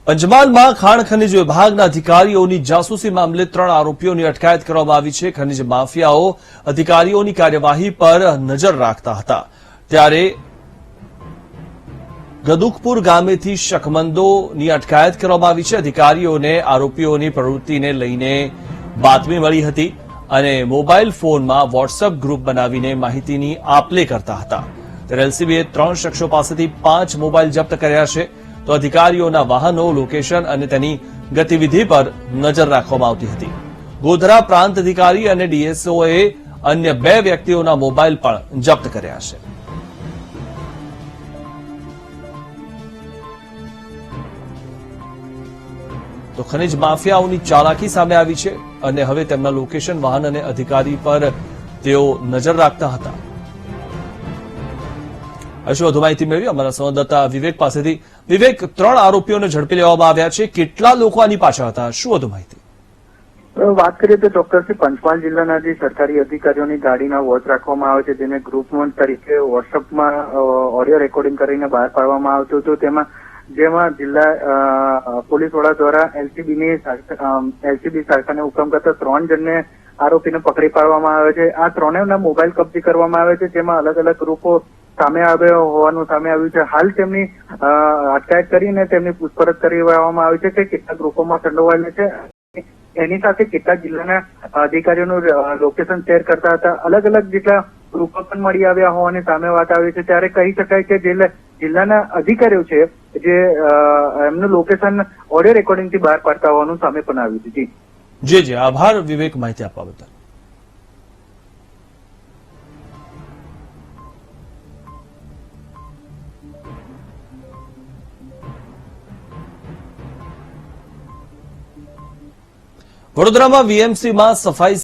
પંચમહાલમાં ખાણ ખનીજ વિભાગના અધિકારીઓની જાસૂસી મામલે 3 આરોપીઓની અટકાયત કરવામાં આવી છે। ખનીજ માફિયાઓ અધિકારીઓની કાર્યવાહી પર નજર રાખતા હતા ત્યારે ગદુકપુર ગામેથી શકમંદોની અટકાયત કરવામાં આવી છે। અધિકારીઓને આરોપીઓની પ્રવૃત્તિને લઈને બાતમી મળી હતી અને મોબાઈલ ફોનમાં વોટ્સએપ ગ્રુપ બનાવીને માહિતીની આપ-લે કરતા હતા। ત્યારે એલસીબીએ 3 શખ્સો પાસેથી 5 મોબાઈલ જપ્ત કર્યા છે તો અધિકારીઓના વાહનો, લોકેશન અને તેની ગતિવિધિ પર નજર રાખવામાં આવતી હતી। ગોધરા પ્રાંત અધિકારી અને ડીએસઓએ અન્ય 2 વ્યક્તિઓના મોબાઈલ પણ જપ્ત કર્યા છે। તો ખનીજ માફિયાઓની ચાલાકી સામે આવી છે અને હવે તેમના લોકેશન, વાહન અને અધિકારી પર તેઓ નજર રાખતા હતા। હજુ વધુ માહિતી મેળવી અમારા સંવાદદાતા વિવેક પાસેથી। વિવેક, 3 આરોપીઓને ઝડપી લેવામાં આવ્યા છે, કેટલા લોકો આની પાછળ હતા, શું વધુ માહિતી? વાત કરીએ તો ચોક્કસથી પંચમહાલ જિલ્લાના જે સરકારી અધિકારીઓની ગાડીના વોચ રાખવામાં આવે છે, જેને ગ્રુપ વન તરીકે વોટ્સઅપમાં ઓડિયો રેકોર્ડિંગ કરીને બહાર પાડવામાં આવતું હતું। જેમાં જિલ્લા પોલીસ વડા દ્વારા એલસીબી શાખાને હુકમ કરતા 3 જણને આરોપીને પકડી પાડવામાં આવે છે। આ 3ના મોબાઈલ કબજે કરવામાં આવે છે, જેમાં અલગ અલગ ગ્રુપો સામે આવ્યો હોવાનું સામે આવ્યું છે। હાલ તેમની અટકાયત કરીને તેમની પૂછપરછ કરવામાં આવી છે કે કેટલા ગ્રુપોમાં સંડોવાયેલા છે, એની સાથે કેટલા જિલ્લાના અધિકારીઓનું લોકેશન શેર કરતા હતા। અલગ અલગ જેટલા ગ્રુપો પણ મળી આવ્યા હોવાની સામે વાત આવી છે। ત્યારે કહી શકાય કે જિલ્લાના અધિકારીઓ છે જે એમનું લોકેશન ઓડિયો રેકોર્ડિંગથી બહાર પાડતા હોવાનું સામે પણ આવ્યું છે। જી, આભાર વિવેક, માહિતી આપવા બદલ। વડોદરામાં વીએમસીમાં સફાઈ